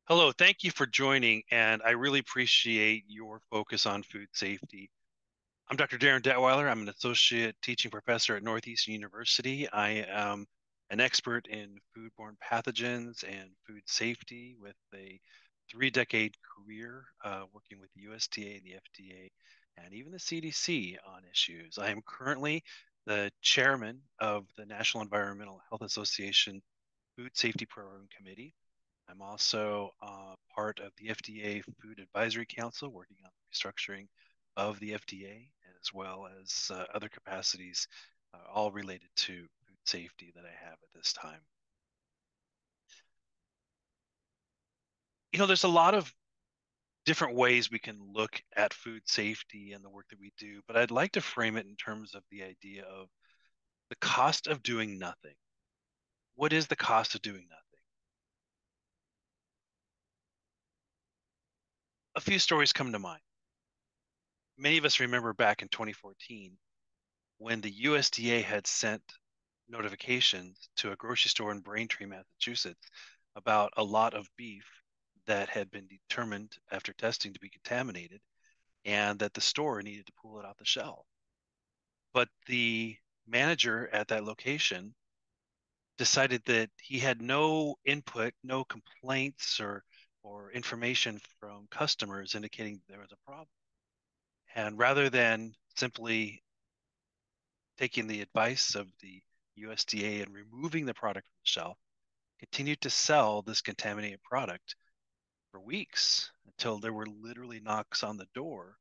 Hello, thank you for joining, and I really appreciate your focus on food safety. I'm Dr. Darin Detwiler. I'm an associate teaching professor at Northeastern University. I am an expert in foodborne pathogens and food safety with a 3-decade career working with the USDA, the FDA, and even the CDC on issues. I am currently the chairman of the National Environmental Health Association Food Safety Program Committee. I'm also part of the FDA Food Advisory Council, working on the restructuring of the FDA, as well as other capacities, all related to food safety that I have at this time. There's a lot of different ways we can look at food safety and the work that we do, but I'd like to frame it in terms of the idea of the cost of doing nothing. What is the cost of doing nothing? A few stories come to mind. Many of us remember back in 2014 when the USDA had sent notifications to a grocery store in Braintree, Massachusetts, about a lot of beef that had been determined after testing to be contaminated and that the store needed to pull it off the shelf. But the manager at that location decided that he had no input, no complaints or information from customers indicating there was a problem. And rather than simply taking the advice of the USDA and removing the product from the shelf, continued to sell this contaminated product for weeks until there were literally knocks on the door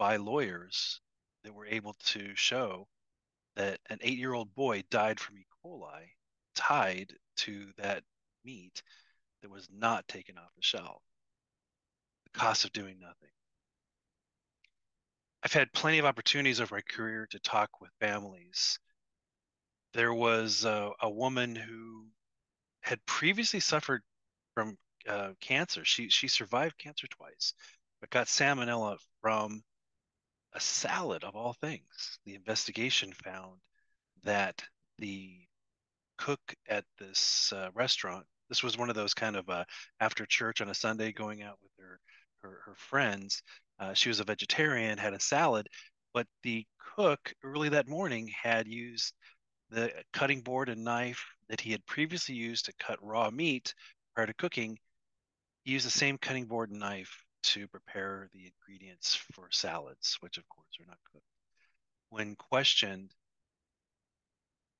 by lawyers that were able to show that an 8-year-old boy died from E. coli tied to that meat that was not taken off the shelf. The cost of doing nothing. I've had plenty of opportunities over my career to talk with families. There was a woman who had previously suffered from cancer. She survived cancer twice, but got salmonella from a salad of all things. The investigation found that the cook at this restaurant, this was one of those kind of after church on a Sunday, going out with her friends. She was a vegetarian, had a salad, but the cook early that morning had used the cutting board and knife that he had previously used to cut raw meat prior to cooking. He used the same cutting board and knife to prepare the ingredients for salads, which of course are not cooked. When questioned,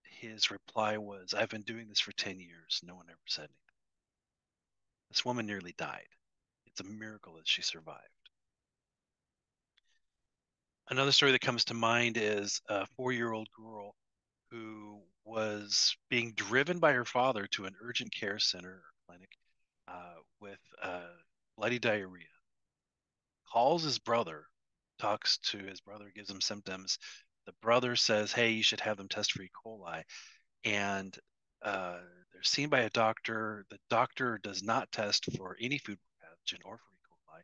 his reply was, "I've been doing this for 10 years. No one ever said anything." This woman nearly died. It's a miracle that she survived. Another story that comes to mind is a 4-year-old girl who was being driven by her father to an urgent care center or clinic with bloody diarrhea. Calls his brother, talks to his brother, gives him symptoms. The brother says, "Hey, you should have them test for E. coli." And they're seen by a doctor. The doctor does not test for any food pathogen or for E. coli,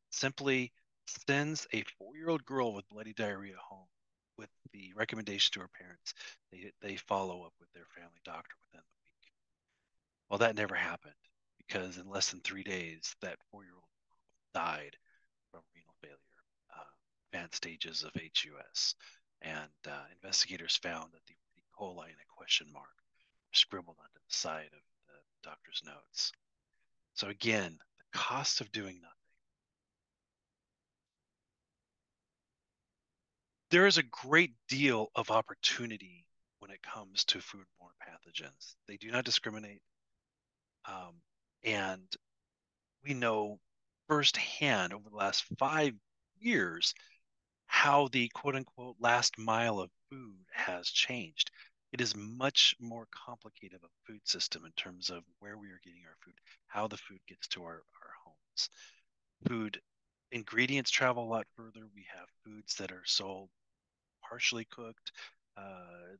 simply sends a 4-year-old girl with bloody diarrhea home with the recommendation to her parents. They follow up with their family doctor within the week. Well, that never happened because in less than 3 days, that 4-year-old died from renal failure, advanced stages of HUS. And investigators found that the E. coli in a question mark scribbled onto the side of the doctor's notes. So again, the cost of doing nothing. There is a great deal of opportunity when it comes to foodborne pathogens. They do not discriminate. Um, and we know firsthand over the last 5 years how the quote unquote last mile of food has changed. It is much more complicated of a food system in terms of where we are getting our food, how the food gets to our homes. Food ingredients travel a lot further. We have foods that are sold partially cooked,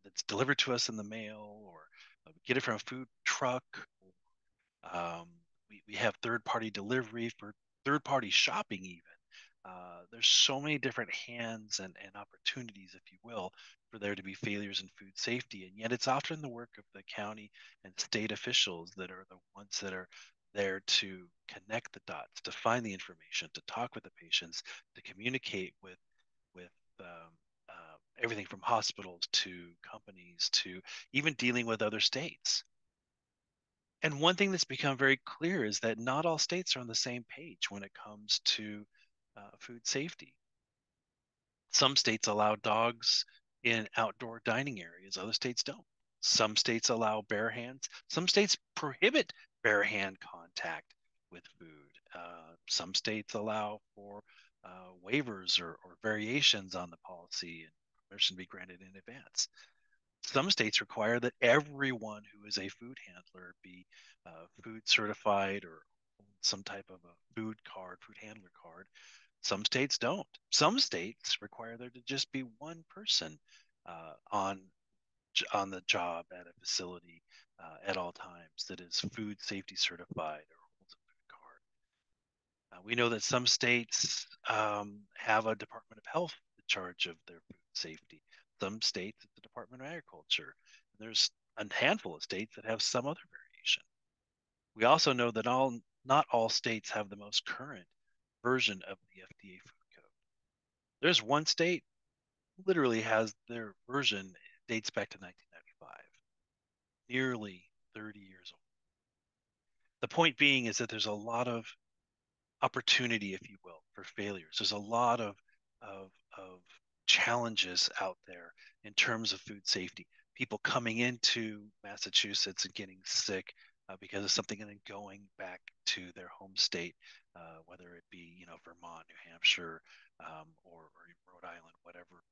that's delivered to us in the mail, or we get it from a food truck. We have third party delivery for third party shopping, even. There's so many different hands and opportunities, if you will, for there to be failures in food safety. And yet it's often the work of the county and state officials that are the ones that are there to connect the dots, to find the information, to talk with the patients, to communicate with everything from hospitals to companies to even dealing with other states. And one thing that's become very clear is that not all states are on the same page when it comes to food safety. Some states allow dogs in outdoor dining areas, other states don't. Some states allow bare hands, some states prohibit bare hand contact with food. Some states allow for waivers or variations on the policy and permission to be granted in advance. Some states require that everyone who is a food handler be food certified or some type of a food card, food handler card. Some states don't. Some states require there to just be one person on the job at a facility at all times that is food safety certified or holds a food card. We know that some states have a Department of Health in charge of their food safety. Some states, it's the Department of Agriculture. There's a handful of states that have some other variation. We also know that not all states have the most current version of the FDA food code. There's one state literally has their version dates back to 1995, nearly 30 years old. The point being is that there's a lot of opportunity, if you will, for failures. There's a lot of challenges out there in terms of food safety. People coming into Massachusetts and getting sick because of something and then going back to their home state, whether it be Vermont, New Hampshire, or Rhode Island, whatever,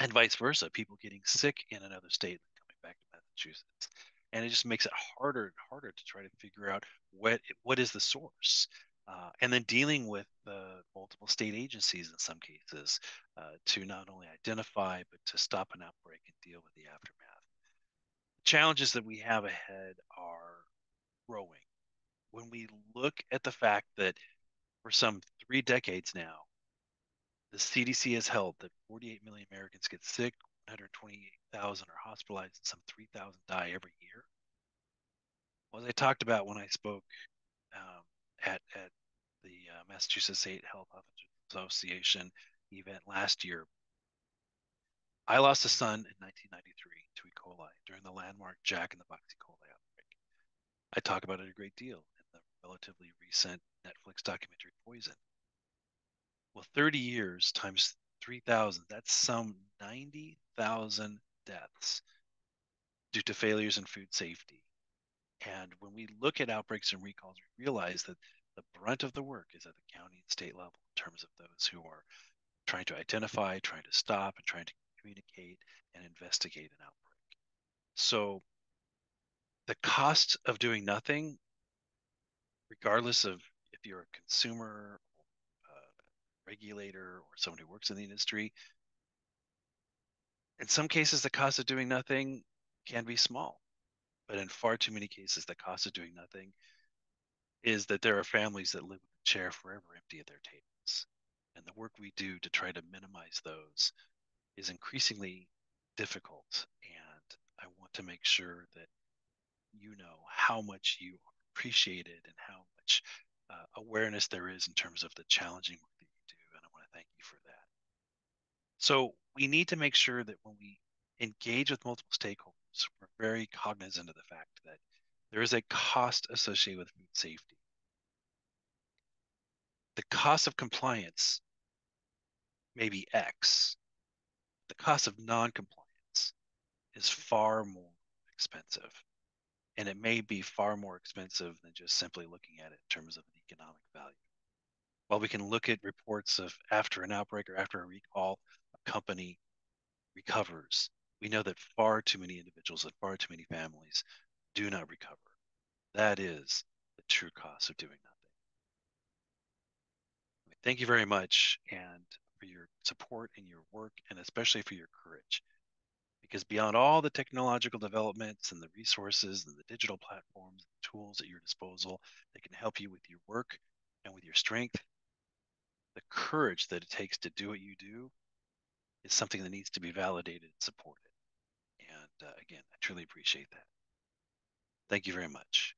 and vice versa. People getting sick in another state and coming back to Massachusetts, and it just makes it harder and harder to try to figure out what is the source, and then dealing with multiple state agencies in some cases to not only identify but to stop an outbreak and deal with the aftermath. The challenges that we have ahead are growing. When we look at the fact that for some 3 decades now, the CDC has held that 48 million Americans get sick, 128,000 are hospitalized, and some 3,000 die every year. Well, as I talked about when I spoke at the Massachusetts State Health Officers Association event last year, I lost a son in 1993 to E. coli during the landmark Jack and the Box E. coli outbreak. I talk about it a great deal in the relatively recent Netflix documentary Poison. Well, 30 years times 3,000, that's some 90,000 deaths due to failures in food safety. And when we look at outbreaks and recalls, we realize that the brunt of the work is at the county and state level in terms of those who are trying to identify, trying to stop, and trying to communicate and investigate an outbreak. So the cost of doing nothing, regardless of if you're a consumer, regulator, or someone who works in the industry, in some cases, the cost of doing nothing can be small, but in far too many cases, the cost of doing nothing is that there are families that live with a chair forever empty at their tables. And the work we do to try to minimize those is increasingly difficult. And I want to make sure that you know how much you are appreciated and how much awareness there is in terms of the challenging work that you do. And I want to thank you for that. So we need to make sure that when we engage with multiple stakeholders, we're very cognizant of the fact that there is a cost associated with food safety. The cost of compliance may be X. The cost of non-compliance is far more expensive. And it may be far more expensive than just simply looking at it in terms of an economic value. While we can look at reports of after an outbreak or after a recall, a company recovers, we know that far too many individuals and far too many families do not recover. That is the true cost of doing nothing. Thank you very much and for your support and your work, and especially for your courage. Because beyond all the technological developments and the resources and the digital platforms and tools at your disposal that can help you with your work and with your strength, the courage that it takes to do what you do is something that needs to be validated and supported. And again, I truly appreciate that. Thank you very much.